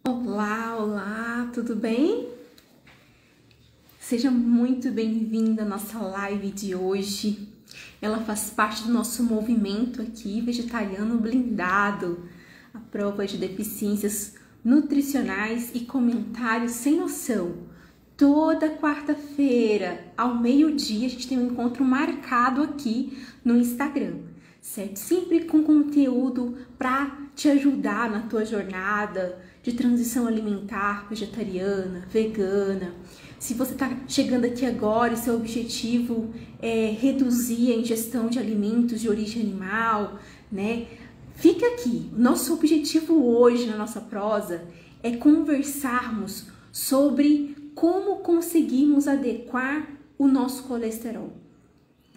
Olá, olá, tudo bem? Seja muito bem-vinda à nossa live de hoje. Ela faz parte do nosso movimento aqui, Vegetariano Blindado, a prova de deficiências nutricionais e comentários sem noção. Toda quarta-feira, ao meio-dia, a gente tem um encontro marcado aqui no Instagram, certo? Sempre com conteúdo para te ajudar na tua jornada de transição alimentar, vegetariana, vegana. Se você está chegando aqui agora e seu objetivo é reduzir a ingestão de alimentos de origem animal, né? Fica aqui. Nosso objetivo hoje na nossa prosa é conversarmos sobre como conseguimos adequar o nosso colesterol.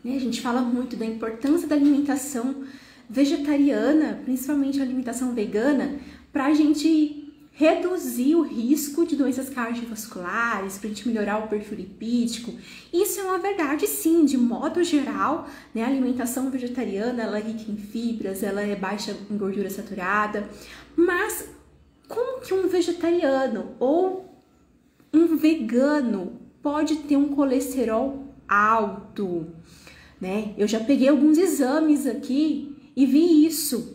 A gente fala muito da importância da alimentação vegetariana, principalmente a alimentação vegana, para a gente reduzir o risco de doenças cardiovasculares, para a gente melhorar o perfil lipídico. Isso é uma verdade, sim, de modo geral, né? A alimentação vegetariana, ela é rica em fibras, ela é baixa em gordura saturada, mas como que um vegetariano ou um vegano pode ter um colesterol alto, né? Eu já peguei alguns exames aqui e vi isso.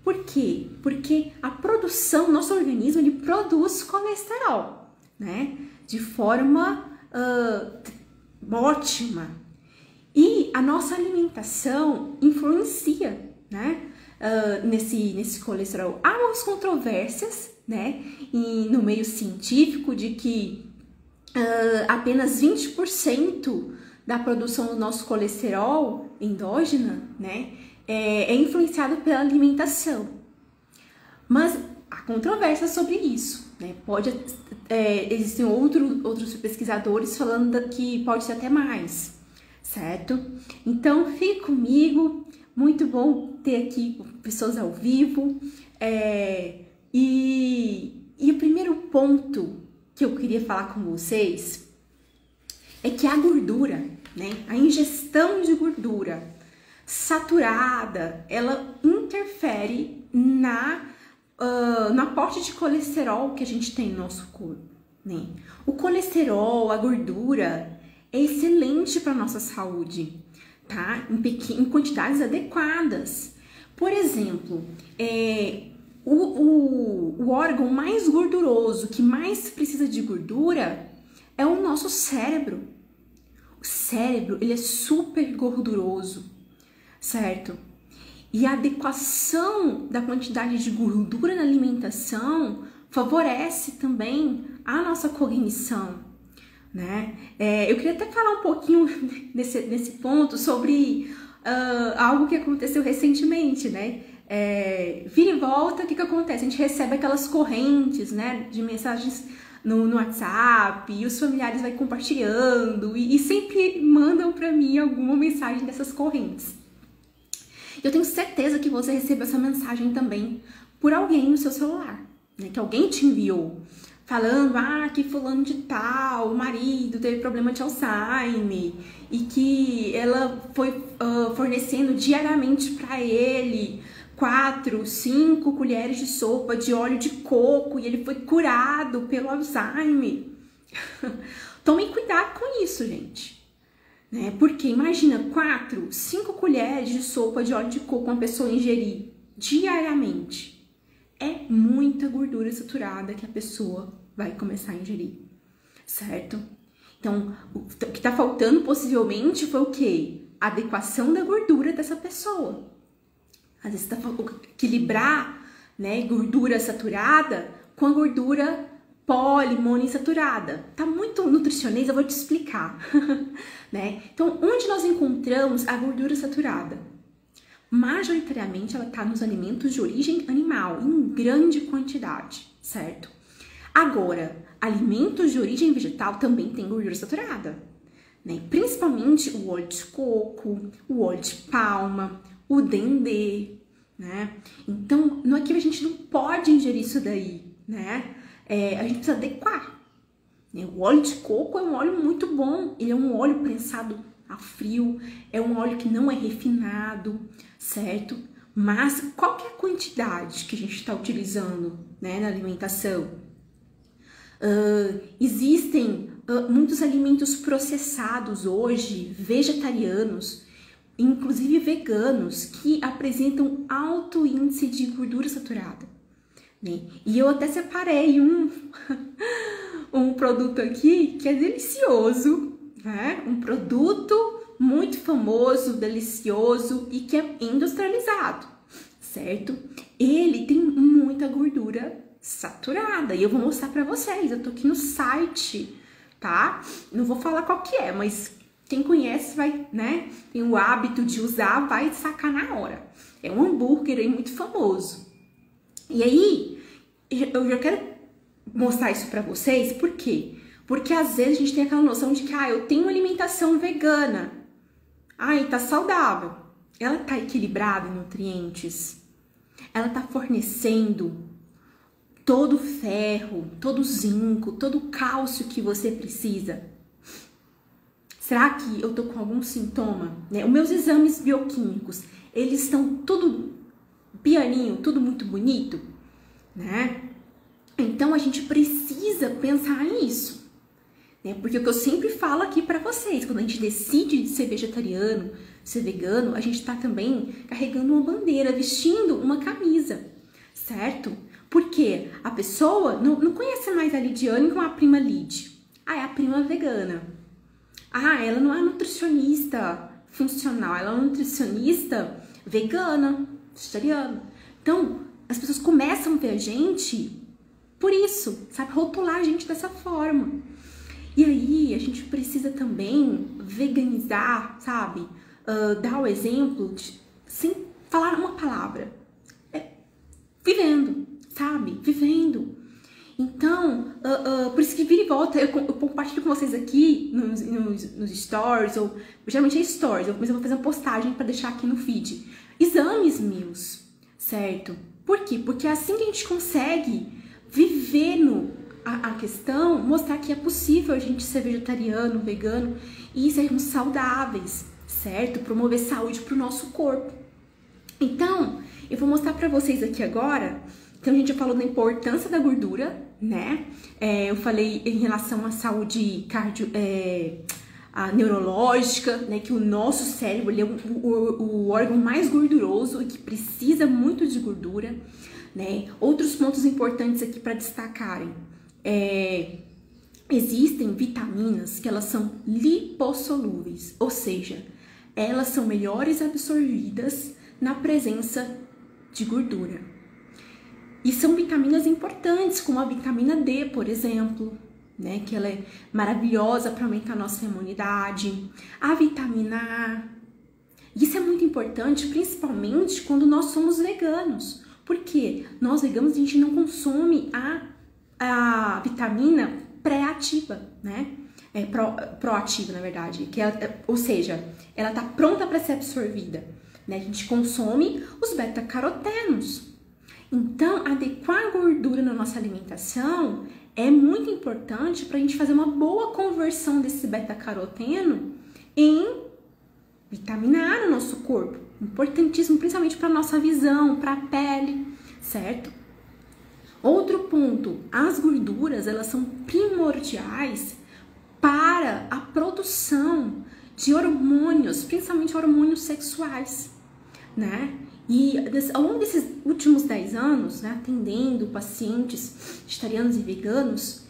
Por quê? Porque a produção, nosso organismo, ele produz colesterol, né? De forma ótima. E a nossa alimentação influencia, né? Nesse colesterol. Há umas controvérsias, né? E no meio científico de que apenas 20% da produção do nosso colesterol endógena, né? É influenciado pela alimentação. Mas há controvérsia sobre isso, né? Existem outros pesquisadores falando que pode ser até mais, certo? Então, fique comigo, muito bom ter aqui pessoas ao vivo. E o primeiro ponto que eu queria falar com vocês é que a gordura, né? A ingestão de gordura saturada, ela interfere no aporte de colesterol que a gente tem no nosso corpo, né? O colesterol, a gordura, é excelente para nossa saúde, tá? Em quantidades adequadas. Por exemplo, o órgão mais gorduroso, que mais precisa de gordura, é o nosso cérebro. O cérebro, ele é super gorduroso, certo? E a adequação da quantidade de gordura na alimentação favorece também a nossa cognição, né? Eu queria até falar um pouquinho nesse ponto sobre algo que aconteceu recentemente, né? Vira e volta, o que acontece? A gente recebe aquelas correntes, né, de mensagens no WhatsApp, e os familiares vão compartilhando e sempre mandam para mim alguma mensagem dessas correntes. Eu tenho certeza que você recebeu essa mensagem também por alguém no seu celular, né? Que alguém te enviou, falando que fulano de tal, o marido teve problema de Alzheimer e que ela foi fornecendo diariamente para ele 4, 5 colheres de sopa de óleo de coco e ele foi curado pelo Alzheimer. Tomem cuidado com isso, gente. Né? Porque imagina 4, 5 colheres de sopa de óleo de coco uma pessoa ingerir diariamente. É muita gordura saturada que a pessoa vai começar a ingerir, certo? Então, o que tá faltando possivelmente foi o quê? A adequação da gordura dessa pessoa. Às vezes tá faltando equilibrar, né, gordura saturada com a gordura poliinsaturada. Tá muito nutricionês, eu vou te explicar. Né? Então, onde nós encontramos a gordura saturada? Majoritariamente ela está nos alimentos de origem animal, em grande quantidade, certo? Agora, alimentos de origem vegetal também tem gordura saturada, né? Principalmente o óleo de coco, o óleo de palma, o dendê, né? Então, não é que a gente não pode ingerir isso daí, né? A gente precisa adequar. O óleo de coco é um óleo muito bom, ele é um óleo prensado a frio, é um óleo que não é refinado, certo? Mas qual que é a quantidade que a gente está utilizando, né, na alimentação? Existem muitos alimentos processados hoje, vegetarianos, inclusive veganos, que apresentam alto índice de gordura saturada, né? E eu até separei um produto aqui que é delicioso, né? Um produto muito famoso, delicioso e que é industrializado, certo? Ele tem muita gordura saturada e eu vou mostrar pra vocês. Eu tô aqui no site, tá? Não vou falar qual que é, mas quem conhece vai, né? Tem o hábito de usar, vai sacar na hora. É um hambúrguer aí muito famoso. E aí, eu já quero mostrar isso pra vocês, por quê? Porque às vezes a gente tem aquela noção de que, eu tenho uma alimentação vegana. Tá saudável. Ela tá equilibrada em nutrientes? Ela tá fornecendo todo o ferro, todo o zinco, todo o cálcio que você precisa? Será que eu tô com algum sintoma, né? Os meus exames bioquímicos, eles estão tudo pianinho, tudo muito bonito, né? Então a gente precisa pensar nisso, né? Porque o que eu sempre falo aqui pra vocês, quando a gente decide ser vegetariano, ser vegano, a gente tá também carregando uma bandeira, vestindo uma camisa, certo? Porque a pessoa não conhece mais a Lidiane com a prima Lid. É a prima vegana. Ela não é nutricionista funcional, ela é uma nutricionista vegana, vegetariana. Então, as pessoas começam a ver a gente por isso, sabe? Rotular a gente dessa forma. E aí, a gente precisa também veganizar, sabe? Dar o exemplo sem falar uma palavra. Vivendo, sabe? Vivendo. Então, por isso que vira e volta, eu compartilho com vocês aqui nos stories, ou geralmente é stories, mas eu vou fazer uma postagem para deixar aqui no feed. Exames meus, certo? Por quê? Porque é assim que a gente consegue viver a questão, mostrar que é possível a gente ser vegetariano, vegano e sermos saudáveis, certo? Promover saúde para o nosso corpo. Então, eu vou mostrar para vocês aqui agora. Então, a gente já falou da importância da gordura, né? Eu falei em relação à saúde neurológica, né? Que o nosso cérebro ele é o órgão mais gorduroso e que precisa muito de gordura, né? Outros pontos importantes aqui para destacarem. Existem vitaminas que elas são lipossolúveis, ou seja, elas são melhores absorvidas na presença de gordura. E são vitaminas importantes, como a vitamina D, por exemplo, né? Que ela é maravilhosa para aumentar a nossa imunidade. A vitamina A. Isso é muito importante, principalmente quando nós somos veganos. Porque nós veganos, a gente não consome a vitamina pré-ativa, né? Proativa, na verdade. Ou seja, ela tá pronta para ser absorvida, né? A gente consome os beta-carotenos. Então, adequar a gordura na nossa alimentação é muito importante para a gente fazer uma boa conversão desse beta-caroteno em vitamina A no nosso corpo. Importantíssimo, principalmente para nossa visão, para a pele, certo? Outro ponto, as gorduras, elas são primordiais para a produção de hormônios, principalmente hormônios sexuais, né? E ao longo desses últimos 10 anos, né, atendendo pacientes vegetarianos e veganos,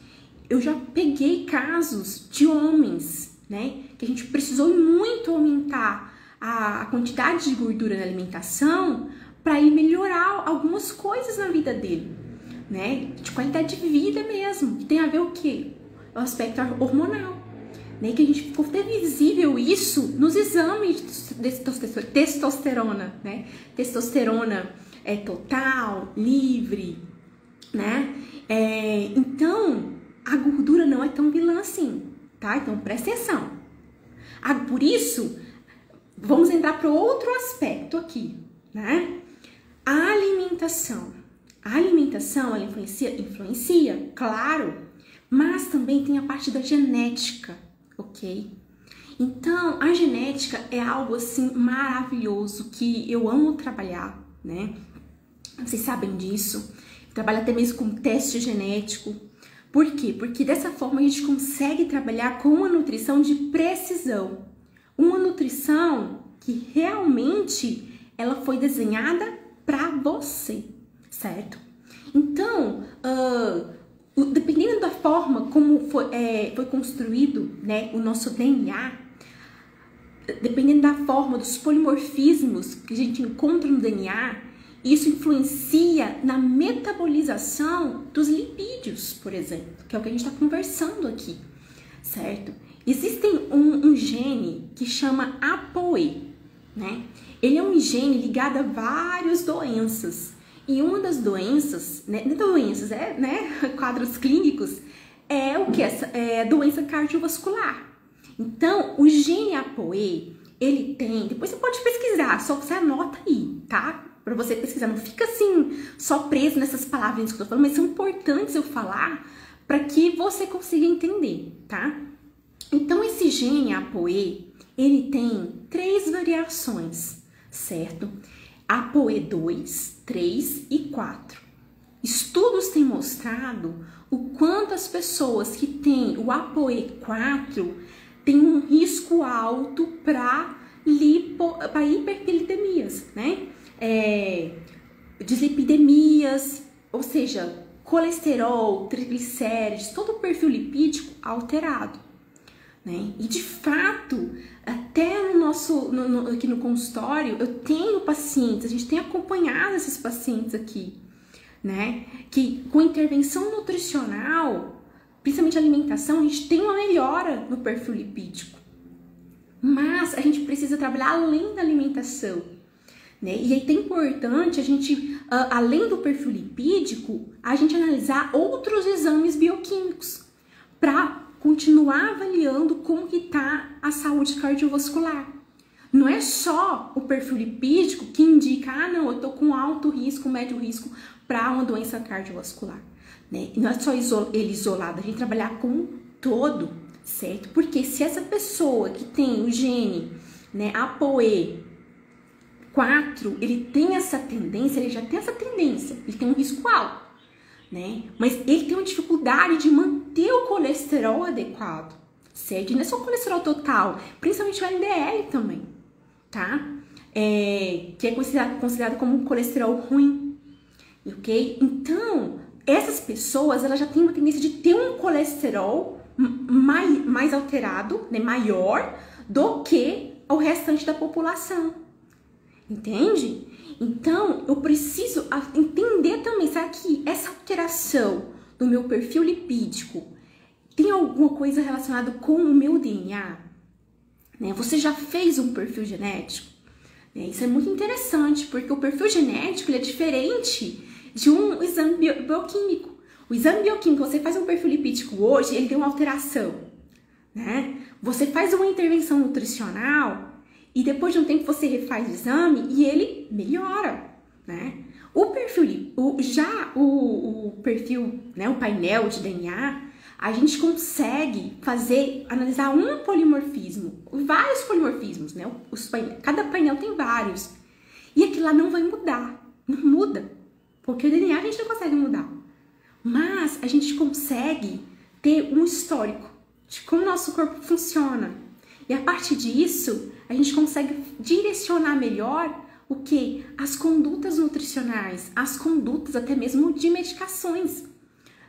eu já peguei casos de homens, né, que a gente precisou muito aumentar a quantidade de gordura na alimentação para ir melhorar algumas coisas na vida dele, né, de qualidade de vida mesmo, que tem a ver o quê? O aspecto hormonal. Né, que a gente ficou até visível isso nos exames de testosterona, né? Testosterona total, livre, né? Então, a gordura não é tão vilã assim, tá? Então, presta atenção. Por isso, vamos entrar para outro aspecto aqui, né? A alimentação. A alimentação, ela influencia, claro, mas também tem a parte da genética. Ok? Então, a genética é algo assim maravilhoso que eu amo trabalhar, né? Vocês sabem disso. Eu trabalho até mesmo com teste genético Por quê? Porque dessa forma a gente consegue trabalhar com uma nutrição de precisão. Uma nutrição que realmente ela foi desenhada para você, certo? Então, dependendo da forma como foi construído, né, o nosso DNA, dependendo da forma dos polimorfismos que a gente encontra no DNA, isso influencia na metabolização dos lipídios, por exemplo, que é o que a gente está conversando aqui, certo? Existe um gene que chama ApoE, né? Ele é um gene ligado a várias doenças. E uma das doenças, né, quadros clínicos, é o que? É a doença cardiovascular. Então, o gene ApoE, ele tem... Depois você pode pesquisar, só você anota aí, tá? Para você pesquisar, não fica assim, só preso nessas palavrinhas que eu tô falando, mas são importantes eu falar para que você consiga entender, tá? Então, esse gene ApoE, ele tem 3 variações, certo? ApoE2, 3 e 4. Estudos têm mostrado o quanto as pessoas que têm o ApoE4 têm um risco alto para hiperlipidemias, né? Dislipidemias, ou seja, colesterol, triglicérides, todo o perfil lipídico alterado, né? E de fato, até aqui no consultório, eu tenho pacientes, a gente tem acompanhado esses pacientes aqui, né? Que com intervenção nutricional, principalmente alimentação, a gente tem uma melhora no perfil lipídico. Mas a gente precisa trabalhar além da alimentação, né? E aí é importante a gente, além do perfil lipídico, a gente analisar outros exames bioquímicos para continuar avaliando como que está a saúde cardiovascular. Não é só o perfil lipídico que indica, não, eu estou com alto risco, médio risco para uma doença cardiovascular, né? E não é só ele isolado, a gente trabalhar com um todo, certo? Porque se essa pessoa que tem o gene, né, ApoE4, ele tem essa tendência, ele já tem essa tendência, ele tem um risco alto, né? Mas ele tem uma dificuldade de manter o colesterol adequado, certo? E não é só o colesterol total, principalmente o LDL também, tá? Que é considerado como um colesterol ruim, ok? Então, essas pessoas, elas já têm uma tendência de ter um colesterol mais alterado, né, maior do que o restante da população, entende? Então, eu preciso entender também, será que essa alteração do meu perfil lipídico tem alguma coisa relacionada com o meu DNA? Né? Você já fez um perfil genético? Isso é muito interessante, porque o perfil genético ele é diferente de um exame bioquímico. O exame bioquímico, você faz um perfil lipídico hoje, ele tem uma alteração, né? Você faz uma intervenção nutricional e depois de um tempo você refaz o exame e ele melhora, né? O perfil, o perfil, né, o painel de DNA, a gente consegue analisar um polimorfismo, vários polimorfismos, né? Cada painel tem vários. E aquilo lá não vai mudar, não muda, porque o DNA a gente não consegue mudar. Mas a gente consegue ter um histórico de como o nosso corpo funciona. E a partir disso, a gente consegue direcionar melhor o que? As condutas nutricionais, as condutas até mesmo de medicações,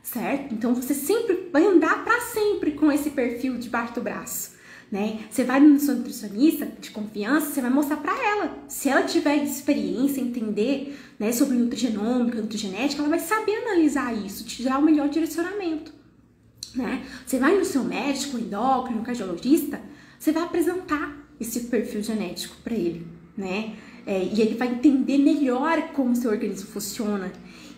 certo? Então você sempre vai andar para sempre com esse perfil debaixo do braço, né? Você vai no seu nutricionista de confiança, você vai mostrar para ela. Se ela tiver experiência, entender, né, sobre nutrigenômica, nutrigenética, ela vai saber analisar isso, te dar o melhor direcionamento, né? Você vai no seu médico, endócrino, cardiologista, você vai apresentar esse perfil genético para ele, né? E ele vai entender melhor como o seu organismo funciona.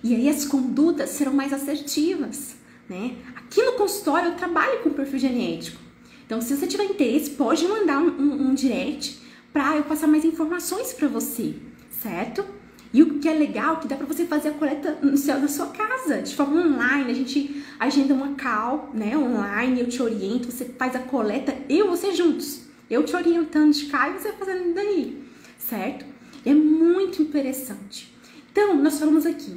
E aí as condutas serão mais assertivas, né? Aqui no consultório eu trabalho com perfil genético. Então, se você tiver interesse, pode mandar um direct para eu passar mais informações para você, certo? E o que é legal, que dá para você fazer a coleta na sua casa, de forma online. A gente agenda uma call, né, online, eu te oriento, você faz a coleta, eu e você juntos. Eu te orientando de cá e você fazendo daí, certo? É muito interessante. Então, nós falamos aqui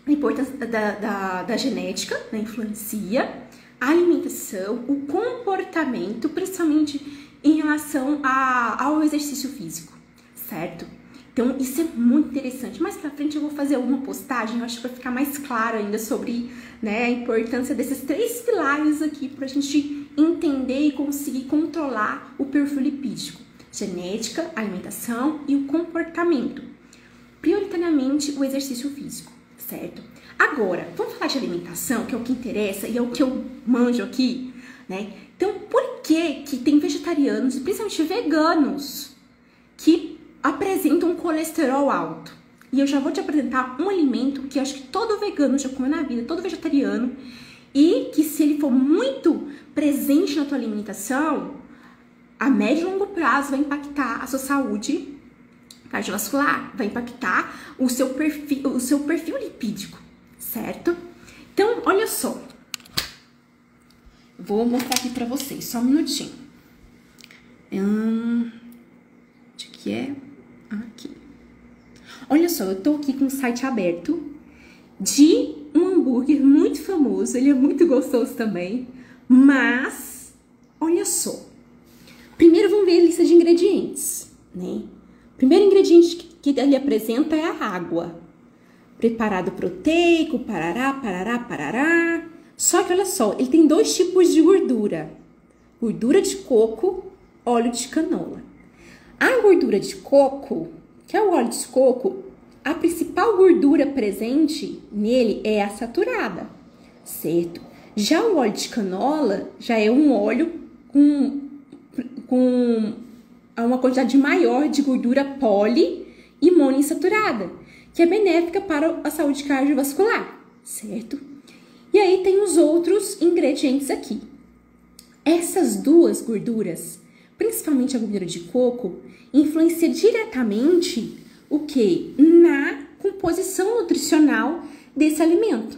a importância da genética, né, influencia, a alimentação, o comportamento, principalmente em relação ao exercício físico, certo? Então, isso é muito interessante. Mais pra frente eu vou fazer uma postagem, eu acho que vai ficar mais claro ainda sobre, né, a importância desses 3 pilares aqui pra gente entender e conseguir controlar o perfil lipídico. Genética, alimentação e o comportamento. Prioritariamente o exercício físico, certo? Agora, vamos falar de alimentação, que é o que interessa e é o que eu manjo aqui, né? Então, por que tem vegetarianos, principalmente veganos, que apresentam colesterol alto? E eu já vou te apresentar um alimento que eu acho que todo vegano já comeu na vida, todo vegetariano, e que se ele for muito presente na tua alimentação, a médio e longo prazo vai impactar a sua saúde cardiovascular, vai impactar o seu perfil lipídico, certo? Então, olha só. Vou mostrar aqui pra vocês, só um minutinho. Onde que é? Aqui. Olha só, eu tô aqui com um site aberto de um hambúrguer muito famoso, ele é muito gostoso também, mas, olha só. Primeiro vamos ver a lista de ingredientes, né? O primeiro ingrediente que ele apresenta é a água. Preparado proteico, parará, parará, parará. Só que olha só, ele tem 2 tipos de gordura. Gordura de coco, óleo de canola. A gordura de coco, que é o óleo de coco, a principal gordura presente nele é a saturada, certo? Já o óleo de canola já é um óleo com uma quantidade maior de gordura poli e monoinsaturada, que é benéfica para a saúde cardiovascular, certo? E aí tem os outros ingredientes aqui. Essas 2 gorduras, principalmente a gordura de coco, influencia diretamente o que? Na composição nutricional desse alimento,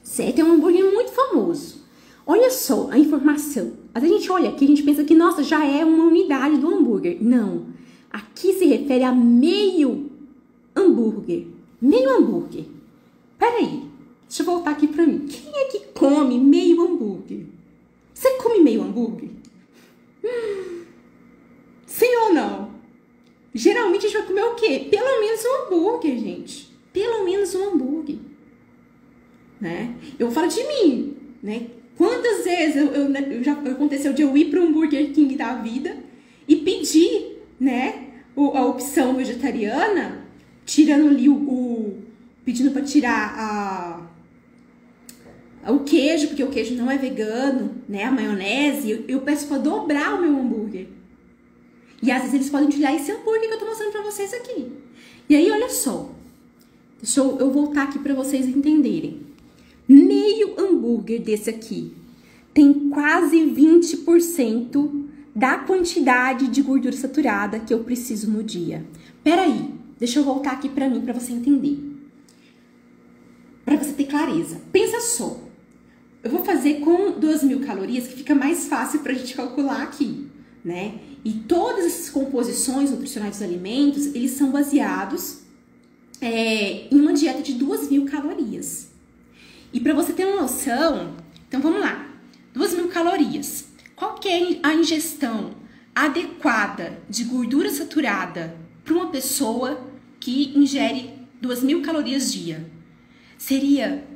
certo? É um hambúrguer muito famoso. Olha só a informação. Às vezes a gente olha aqui e a gente pensa que, nossa, já é uma unidade do hambúrguer. Não. Aqui se refere a meio hambúrguer. Meio hambúrguer. Peraí. Deixa eu voltar aqui pra mim. Quem é que come meio hambúrguer? Você come meio hambúrguer? Sim ou não? Geralmente a gente vai comer o quê? Pelo menos um hambúrguer, gente. Pelo menos um hambúrguer. Né? Eu falo de mim, né? Quantas vezes já aconteceu de eu ir para um Burger King da vida e pedir, né, a opção vegetariana, tirando ali pedindo para tirar o queijo, porque o queijo não é vegano, né, a maionese, eu peço para dobrar o meu hambúrguer. E às vezes eles podem tirar esse hambúrguer que eu tô mostrando para vocês aqui. E aí, olha só, deixa eu voltar aqui para vocês entenderem. Meio hambúrguer desse aqui tem quase 20% da quantidade de gordura saturada que eu preciso no dia. Peraí, deixa eu voltar aqui pra mim pra você entender. Pra você ter clareza. Pensa só. Eu vou fazer com 2.000 calorias, que fica mais fácil pra gente calcular aqui, né? E todas essas composições nutricionais dos alimentos, eles são baseados em uma dieta de 2.000 calorias. E para você ter uma noção, então vamos lá, 2.000 calorias. Qual que é a ingestão adequada de gordura saturada para uma pessoa que ingere 2.000 calorias dia? Seria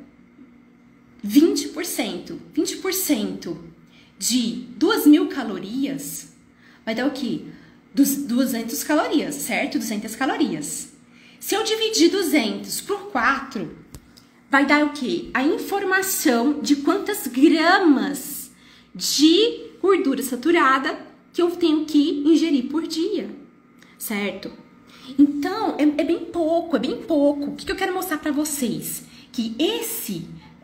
20%. 20% de 2.000 calorias vai dar o quê? 200 calorias, certo? 200 calorias. Se eu dividir 200 por 4... vai dar o quê? A informação de quantas gramas de gordura saturada que eu tenho que ingerir por dia, certo? Então, é bem pouco, é bem pouco. O que eu quero mostrar pra vocês? Que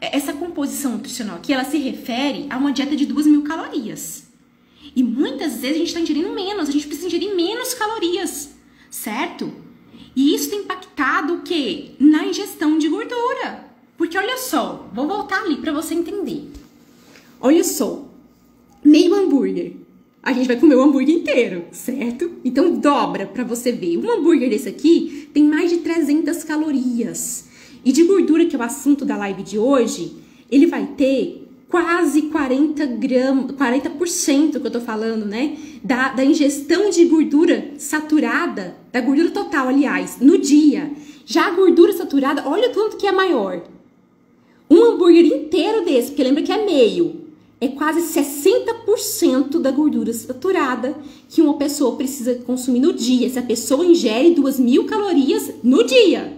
essa composição nutricional aqui, ela se refere a uma dieta de 2.000 calorias. E muitas vezes a gente tá ingerindo menos, a gente precisa ingerir menos calorias, certo? E isso tem impactado o quê? Na ingestão de gordura. Porque olha só, vou voltar ali para você entender. Olha só, meio hambúrguer. A gente vai comer o hambúrguer inteiro, certo? Então dobra para você ver. Um hambúrguer desse aqui tem mais de 300 calorias. E de gordura, que é o assunto da live de hoje, ele vai ter quase 40 gramas, 40% que eu tô falando, né? Da ingestão de gordura saturada, da gordura total, aliás, no dia. Já a gordura saturada, olha o tanto que é maior. Um hambúrguer inteiro desse, porque lembra que é meio, é quase 60% da gordura saturada que uma pessoa precisa consumir no dia. Se a pessoa ingere 2.000 calorias no dia.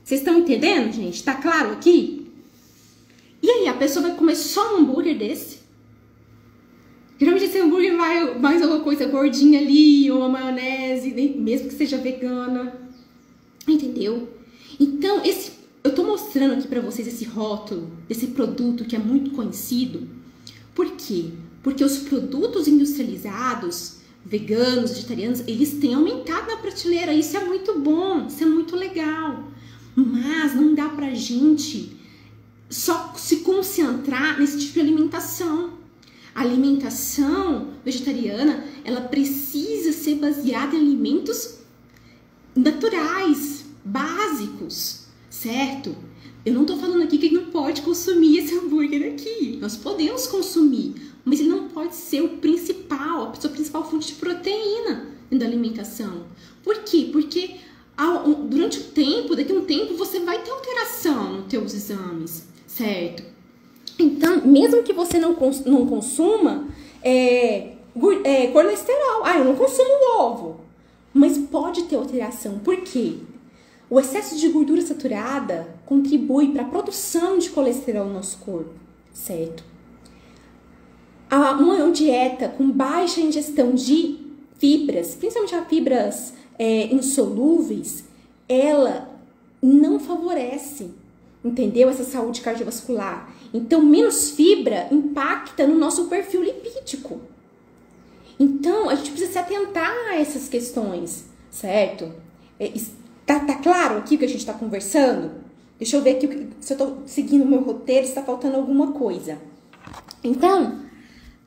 Vocês estão entendendo, gente? Tá claro aqui? E aí, a pessoa vai comer só um hambúrguer desse? Geralmente esse hambúrguer vai mais alguma coisa gordinha ali, ou uma maionese, mesmo que seja vegana. Entendeu? Então, eu tô mostrando aqui pra vocês esse rótulo desse produto que é muito conhecido. Por quê? Porque os produtos industrializados, veganos, vegetarianos, eles têm aumentado na prateleira. Isso é muito bom, isso é muito legal. Mas não dá pra gente só se concentrar nesse tipo de alimentação. A alimentação vegetariana, ela precisa ser baseada em alimentos naturais, básicos, certo? Eu não tô falando aqui que não pode consumir esse hambúrguer aqui. Nós podemos consumir, mas ele não pode ser o principal, a sua principal fonte de proteína da alimentação. Por quê? Porque durante o tempo, daqui a um tempo, você vai ter alteração nos teus exames, certo? Então, mesmo que você não consuma colesterol, eu não consumo ovo, mas pode ter alteração. Por quê? O excesso de gordura saturada contribui para a produção de colesterol no nosso corpo, certo? Uma dieta com baixa ingestão de fibras, principalmente as fibras insolúveis, ela não favorece, entendeu? Essa saúde cardiovascular. Então, menos fibra impacta no nosso perfil lipídico. Então, a gente precisa se atentar a essas questões, certo? Tá claro aqui o que a gente está conversando? Deixa eu ver aqui se eu tô seguindo o meu roteiro, se está faltando alguma coisa. Então,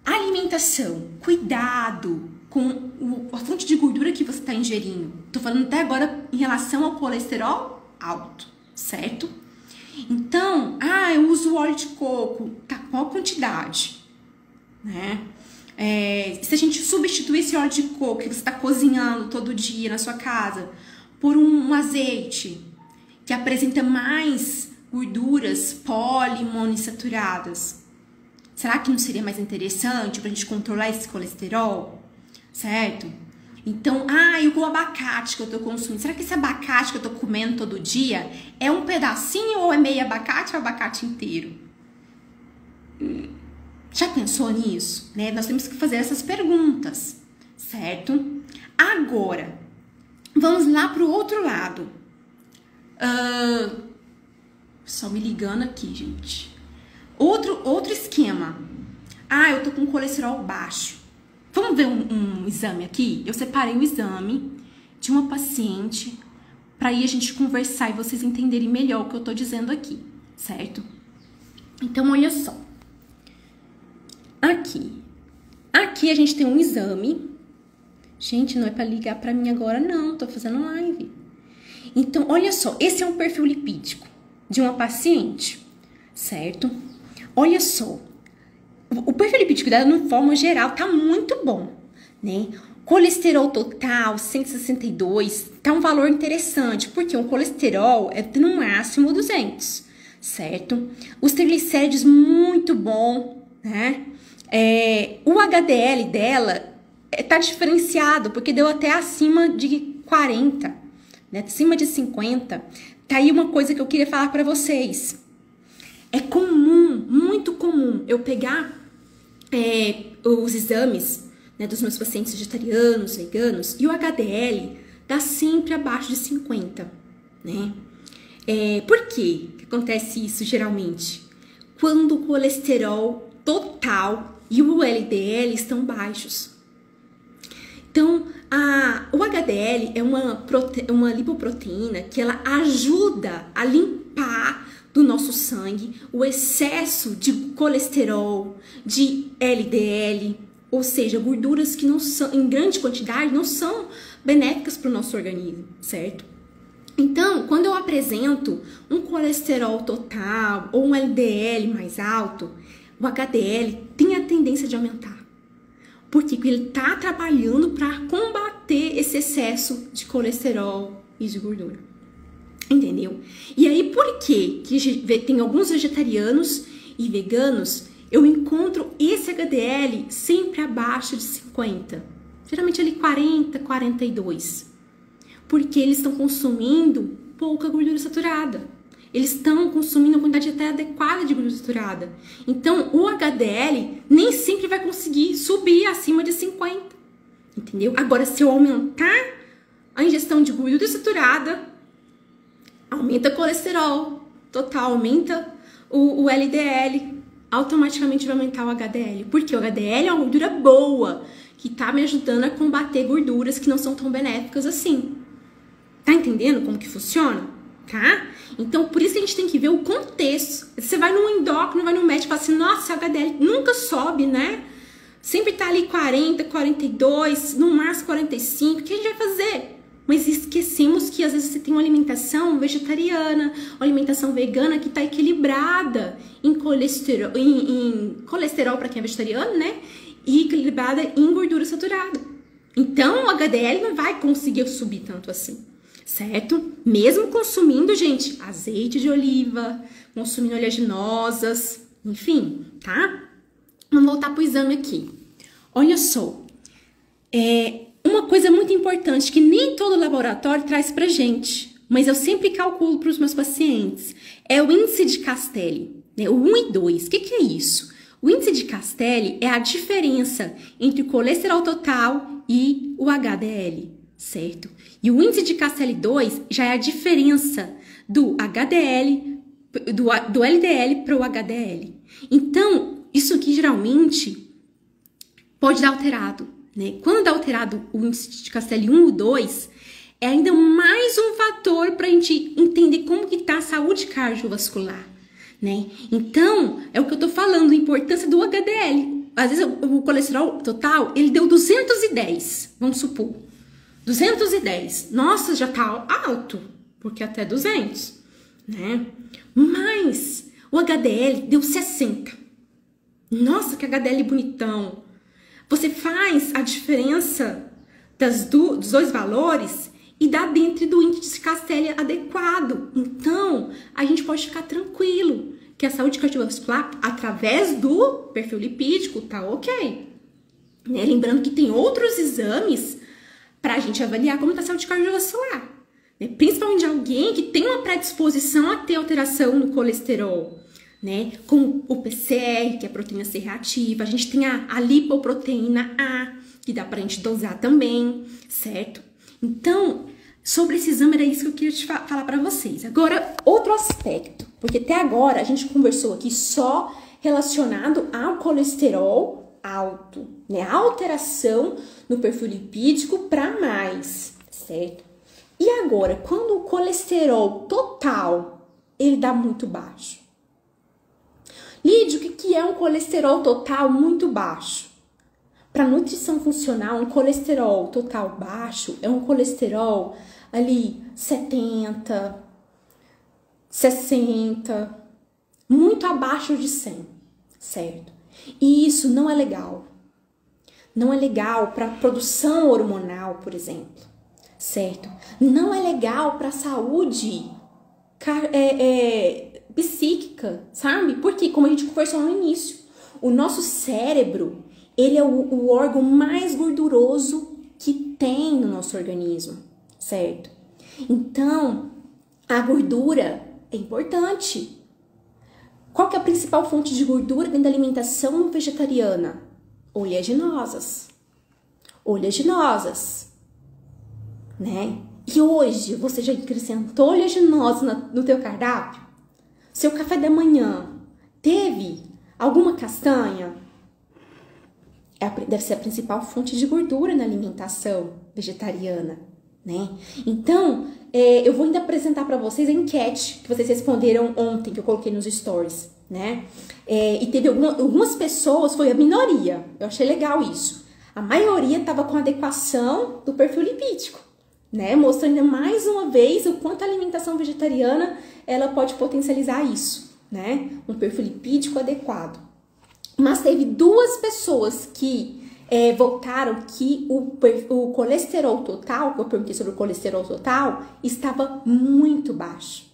alimentação, cuidado com a fonte de gordura que você está ingerindo. Tô falando até agora em relação ao colesterol alto, certo? Então, eu uso óleo de coco, tá? Qual quantidade? Né? Se a gente substituir esse óleo de coco que você está cozinhando todo dia na sua casa por um azeite que apresenta mais gorduras poliinsaturadadas, será que não seria mais interessante pra gente controlar esse colesterol? Certo? Então, e o abacate que eu tô consumindo, será que esse abacate que eu tô comendo todo dia é um pedacinho ou é meio abacate ou abacate inteiro? Já pensou nisso? Né? Nós temos que fazer essas perguntas, certo? Agora, vamos lá pro outro lado. Só me ligando aqui, gente. Outro esquema. Eu tô com colesterol baixo. Vamos ver um exame aqui? Eu separei o exame de uma paciente para aí a gente conversar e vocês entenderem melhor o que eu tô dizendo aqui, certo? Então, olha só. Aqui a gente tem um exame. Gente, não é para ligar para mim agora, não. Tô fazendo live. Então, olha só. Esse é um perfil lipídico de uma paciente, certo? Olha só. O perfil lipídico dela, de forma geral, tá muito bom, né? Colesterol total, 162, tá um valor interessante, porque o colesterol é no máximo 200, certo? Os triglicéridos, muito bom, né? O HDL dela tá diferenciado, porque deu até acima de 40, né? Acima de 50. Tá aí uma coisa que eu queria falar pra vocês. É comum, muito comum, eu pegar os exames, né, dos meus pacientes vegetarianos, veganos, e o HDL tá sempre abaixo de 50, né? Por quê que acontece isso geralmente? Quando o colesterol total e o LDL estão baixos. Então, o HDL é uma lipoproteína que ela ajuda a limpar do nosso sangue o excesso de colesterol, de LDL, ou seja, gorduras que não são, em grande quantidade, não são benéficas para o nosso organismo, certo? Então, quando eu apresento um colesterol total ou um LDL mais alto, o HDL tem a tendência de aumentar. Porque ele está trabalhando para combater esse excesso de colesterol e de gordura. Entendeu? E aí, por que tem alguns vegetarianos e veganos, eu encontro esse HDL sempre abaixo de 50? Geralmente ali 40, 42. Porque eles estão consumindo pouca gordura saturada. Eles estão consumindo uma quantidade até adequada de gordura saturada. Então, o HDL nem sempre vai conseguir subir acima de 50. Entendeu? Agora, se eu aumentar a ingestão de gordura saturada, aumenta o colesterol total, aumenta o LDL, automaticamente vai aumentar o HDL. Porque o HDL é uma gordura boa, que está me ajudando a combater gorduras que não são tão benéficas assim. Tá entendendo como que funciona? Tá? Então, por isso que a gente tem que ver o contexto. Você vai num endócrino, vai no médico e fala assim, nossa, o HDL nunca sobe, né? Sempre tá ali 40, 42, no máximo 45, o que a gente vai fazer? Mas esquecemos que às vezes você tem uma alimentação vegetariana, uma alimentação vegana que tá equilibrada em colesterol para quem é vegetariano, né? E equilibrada em gordura saturada. Então, o HDL não vai conseguir subir tanto assim. Certo? Mesmo consumindo, gente, azeite de oliva, consumindo oleaginosas, enfim, tá? Vamos voltar pro exame aqui. Olha só, uma coisa muito importante que nem todo laboratório traz pra gente, mas eu sempre calculo para os meus pacientes, é o índice de Castelli, né? O 1 e 2. O que é isso? O índice de Castelli é a diferença entre o colesterol total e o HDL, certo? E o índice de Castelli-2 já é a diferença do HDL, do LDL para o HDL. Então, isso aqui geralmente pode dar alterado, né? Quando dá alterado o índice de Castelli 1 ou 2, é ainda mais um fator para a gente entender como que está a saúde cardiovascular, né? Então, é o que eu tô falando, a importância do HDL. Às vezes o colesterol total, ele deu 210, vamos supor. 210. Nossa, já tá alto, porque até 200, né? Mas o HDL deu 60. Nossa, que HDL bonitão. Você faz a diferença dos dois valores e dá dentro do índice de Castelli adequado. Então, a gente pode ficar tranquilo que a saúde cardiovascular, através do perfil lipídico, tá ok. Né? Lembrando que tem outros exames para a gente avaliar como está a saúde cardiovascular. Né? Principalmente alguém que tem uma predisposição a ter alteração no colesterol, né? Como o PCR, que é a proteína C reativa. A gente tem a lipoproteína A, que dá para a gente dosar também, certo? Então, sobre esse exame era isso que eu queria te falar para vocês. Agora, outro aspecto, porque até agora a gente conversou aqui só relacionado ao colesterol alto, né? A alteração no perfil lipídico para mais, certo? E agora, quando o colesterol total, ele dá muito baixo. Lídia, o que é um colesterol total muito baixo? Para nutrição funcional, um colesterol total baixo é um colesterol ali 70, 60, muito abaixo de 100, certo? E isso não é legal. Não é legal para a produção hormonal, por exemplo, certo? Não é legal para a saúde psíquica, sabe? Porque, como a gente conversou no início, o nosso cérebro, ele é o órgão mais gorduroso que tem no nosso organismo, certo? Então, a gordura é importante. Qual que é a principal fonte de gordura dentro da alimentação vegetariana? Oleaginosas. Oleaginosas, né? E hoje, você já acrescentou oleaginosa no teu cardápio? Seu café da manhã teve alguma castanha? Deve ser a principal fonte de gordura na alimentação vegetariana, né? Então, eu vou ainda apresentar para vocês a enquete que vocês responderam ontem, que eu coloquei nos stories, né? E teve algumas pessoas, foi a minoria, eu achei legal isso. A maioria estava com adequação do perfil lipídico, né? Mostrando ainda mais uma vez o quanto a alimentação vegetariana ela pode potencializar isso, né? Um perfil lipídico adequado. Mas teve 2 pessoas que voltaram que o colesterol total, que eu perguntei sobre o colesterol total, estava muito baixo.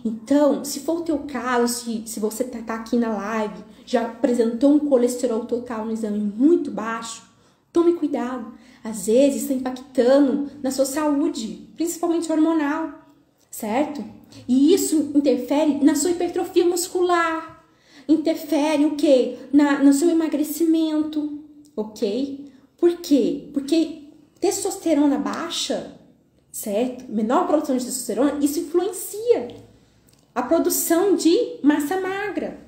Então, se for o teu caso, se você tá aqui na live, já apresentou um colesterol total no exame muito baixo, tome cuidado. Às vezes está impactando na sua saúde, principalmente hormonal, certo? E isso interfere na sua hipertrofia muscular, interfere o quê? No seu emagrecimento, ok? Por quê? Porque testosterona baixa, certo? Menor produção de testosterona, isso influencia a produção de massa magra,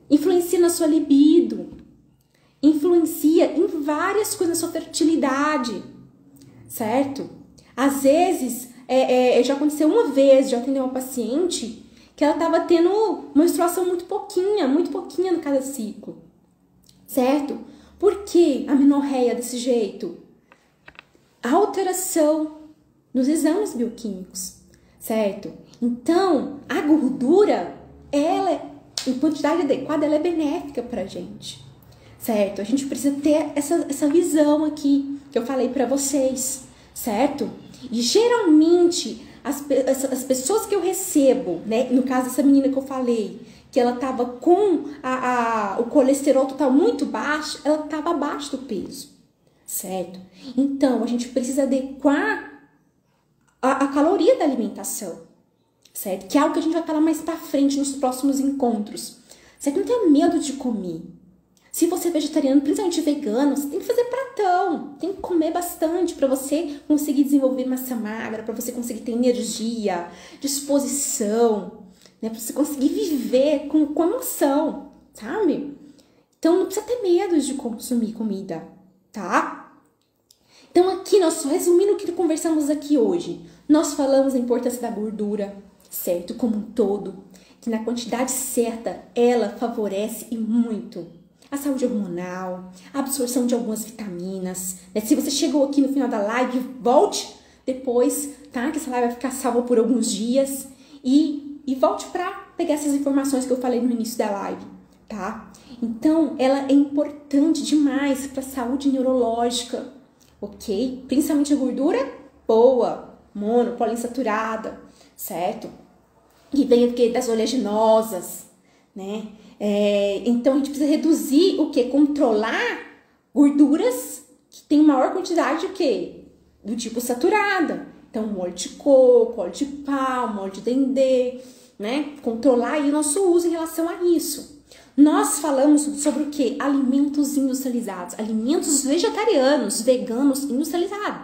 influencia na sua libido, influencia em várias coisas, na sua fertilidade, certo? Às vezes, já aconteceu uma vez, já atendeu uma paciente que ela estava tendo menstruação muito pouquinha no cada ciclo, certo? Por que a amenorreia desse jeito? A alteração nos exames bioquímicos, certo? Então, a gordura, ela, em quantidade adequada, ela é benéfica pra gente, certo? A gente precisa ter essa visão aqui que eu falei pra vocês, certo? E geralmente, as pessoas que eu recebo, né? No caso dessa menina que eu falei, que ela tava com o colesterol total muito baixo, ela tava abaixo do peso, certo? Então, a gente precisa adequar a caloria da alimentação, certo? Que é algo que a gente vai falar mais pra frente nos próximos encontros, certo? Não tenha medo de comer. Se você é vegetariano, principalmente vegano, você tem que fazer pratão, tem que comer bastante para você conseguir desenvolver massa magra, para você conseguir ter energia, disposição, né? Para você conseguir viver com emoção, sabe? Então não precisa ter medo de consumir comida, tá? Então aqui, nós resumindo o que conversamos aqui hoje, nós falamos da importância da gordura, certo? Como um todo, que na quantidade certa ela favorece e muito a saúde hormonal, a absorção de algumas vitaminas, né? Se você chegou aqui no final da live, volte depois, tá? Que essa live vai ficar salva por alguns dias e volte para pegar essas informações que eu falei no início da live, tá? Então, ela é importante demais para a saúde neurológica, ok? Principalmente a gordura boa, mono, poliinsaturada, certo? Que vem das oleaginosas, né? Então a gente precisa reduzir o que? Controlar gorduras que tem maior quantidade o que? Do tipo saturada. Então, óleo de coco, óleo de palma, óleo de dendê, né? Controlar aí o nosso uso em relação a isso. Nós falamos sobre o que? Alimentos industrializados, alimentos vegetarianos, veganos industrializados.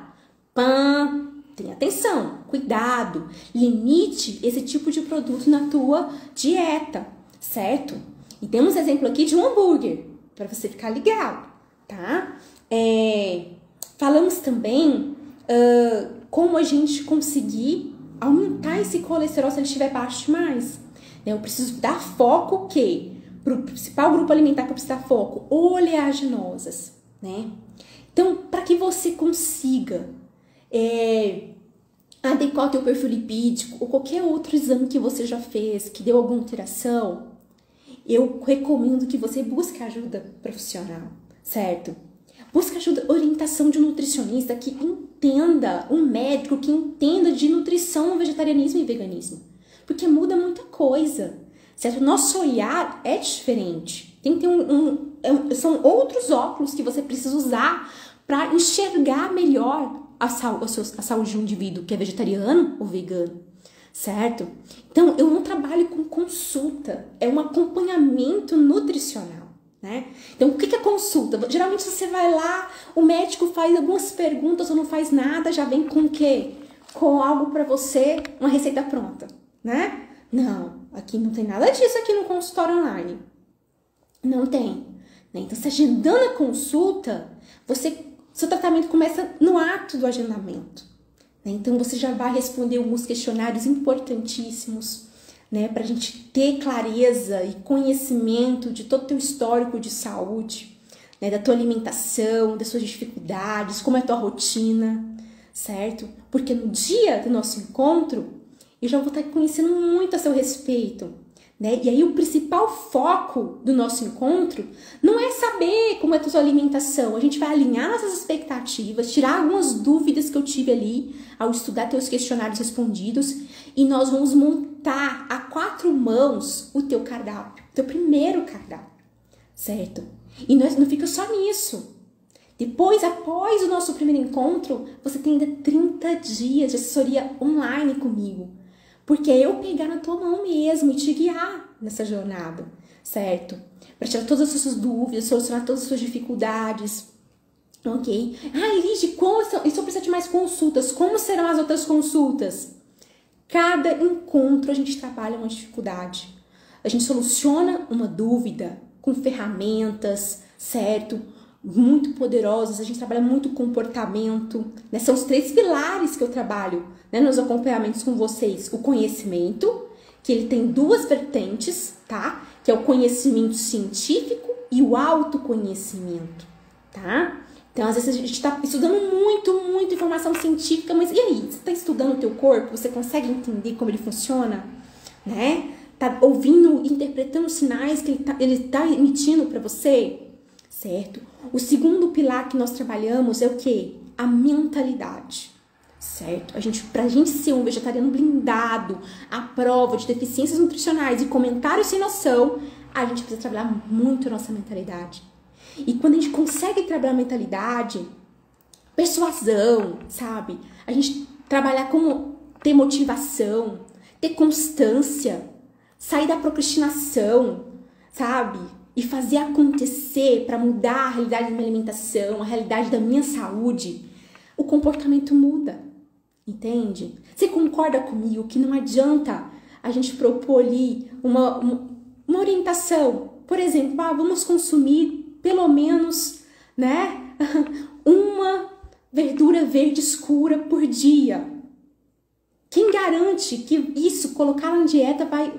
Tenha atenção, cuidado, limite esse tipo de produto na tua dieta, certo? E temos exemplo aqui de um hambúrguer, para você ficar ligado, tá? Falamos também como a gente conseguir aumentar esse colesterol se ele estiver baixo demais. Eu preciso dar foco o quê? Para o principal grupo alimentar que eu preciso dar foco, oleaginosas, né? Então, para que você consiga adequar o teu perfil lipídico ou qualquer outro exame que você já fez, que deu alguma alteração, eu recomendo que você busque ajuda profissional, certo? Busque ajuda, orientação de um nutricionista que entenda, um médico que entenda de nutrição no vegetarianismo e veganismo. Porque muda muita coisa, certo? Nosso olhar é diferente. Tem que ter são outros óculos que você precisa usar para enxergar melhor a saúde de um indivíduo que é vegetariano ou vegano, certo? Então, eu não trabalho com consulta, é um acompanhamento nutricional, né? Então, o que é consulta? Geralmente você vai lá, o médico faz algumas perguntas ou não faz nada, já vem com o quê? Com algo para você, uma receita pronta, né? Não, aqui não tem nada disso aqui no consultório online. Não tem, né? Então, se agendando a consulta, seu tratamento começa no ato do agendamento, né? Então, você já vai responder alguns questionários importantíssimos, né? Para a gente ter clareza e conhecimento de todo o teu histórico de saúde, né? Da tua alimentação, das suas dificuldades, como é a tua rotina, certo? Porque no dia do nosso encontro, eu já vou estar conhecendo muito a seu respeito, né? E aí o principal foco do nosso encontro não é saber como é a sua alimentação. A gente vai alinhar nossas expectativas, tirar algumas dúvidas que eu tive ali ao estudar teus questionários respondidos e nós vamos montar a 4 mãos o teu cardápio, teu primeiro cardápio, certo? E não fica só nisso. Depois, após o nosso primeiro encontro, você tem ainda 30 dias de assessoria online comigo. Porque é eu pegar na tua mão mesmo e te guiar nessa jornada, certo? Para tirar todas as suas dúvidas, solucionar todas as suas dificuldades, ok? Ah, Lígia, e se eu precisar de mais consultas, como serão as outras consultas? Cada encontro a gente trabalha uma dificuldade. A gente soluciona uma dúvida com ferramentas, certo? Muito poderosas, a gente trabalha muito comportamento, né? São os 3 pilares que eu trabalho, né, nos acompanhamentos com vocês. O conhecimento, que ele tem 2 vertentes, tá? Que é o conhecimento científico e o autoconhecimento, tá? Então, às vezes a gente está estudando muito informação científica, mas e aí? Você está estudando o teu corpo? Você consegue entender como ele funciona? Né? Tá ouvindo, interpretando os sinais que ele tá emitindo para você? Certo? O segundo pilar que nós trabalhamos é o quê? A mentalidade, certo? Pra gente ser um vegetariano blindado, à prova de deficiências nutricionais e comentários sem noção, a gente precisa trabalhar muito a nossa mentalidade. E quando a gente consegue trabalhar a mentalidade, persuasão, sabe? A gente trabalhar como ter motivação, ter constância, sair da procrastinação, sabe? E fazer acontecer para mudar a realidade da minha alimentação, a realidade da minha saúde, o comportamento muda, entende? Você concorda comigo que não adianta a gente propor ali uma orientação? Por exemplo, vamos consumir pelo menos, né, uma verdura verde escura por dia. Quem garante que isso, colocar na dieta, vai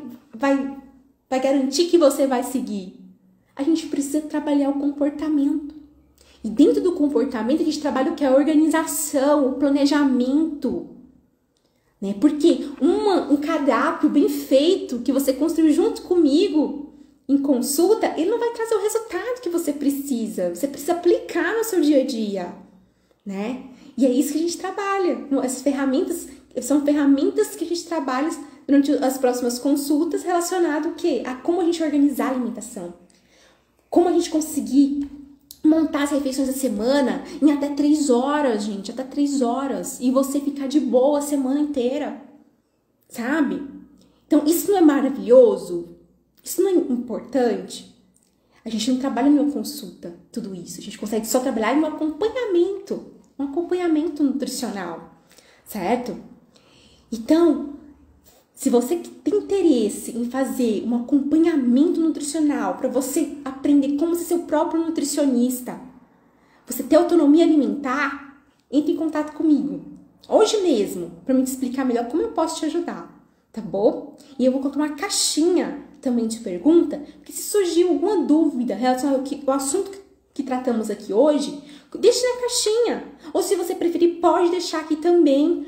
garantir que você vai seguir? A gente precisa trabalhar o comportamento. E dentro do comportamento, a gente trabalha o que é a organização, o planejamento. Né? Porque um cardápio bem feito, que você construiu junto comigo, em consulta, ele não vai trazer o resultado que você precisa. Você precisa aplicar no seu dia a dia. Né? E é isso que a gente trabalha. As ferramentas, são ferramentas que a gente trabalha durante as próximas consultas relacionado o quê? A como a gente organizar a alimentação. Como a gente conseguir montar as refeições da semana em até 3 horas, gente. Até 3 horas. E você ficar de boa a semana inteira. Sabe? Então, isso não é maravilhoso? Isso não é importante? A gente não trabalha em uma consulta, tudo isso. A gente consegue só trabalhar em um acompanhamento nutricional. Certo? Então, se você tem interesse em fazer um acompanhamento nutricional para você aprender como ser seu próprio nutricionista, você ter autonomia alimentar, entre em contato comigo. Hoje mesmo, para me explicar melhor como eu posso te ajudar, tá bom? E eu vou colocar uma caixinha também de pergunta, porque se surgir alguma dúvida relacionada ao assunto que tratamos aqui hoje, deixe na caixinha. Ou se você preferir, pode deixar aqui também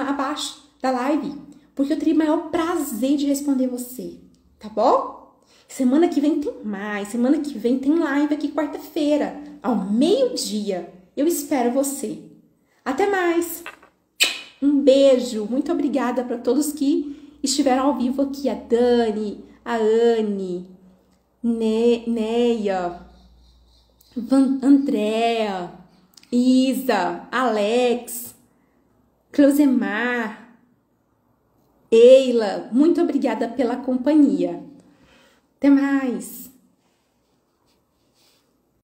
abaixo da live. Porque eu teria o maior prazer de responder você, tá bom? Semana que vem tem mais. Semana que vem tem live aqui quarta-feira, ao meio-dia. Eu espero você. Até mais. Um beijo. Muito obrigada para todos que estiveram ao vivo aqui. A Dani, a Anne, Neia, Andréa, Isa, Alex, Closemar, Eila, muito obrigada pela companhia. Até mais!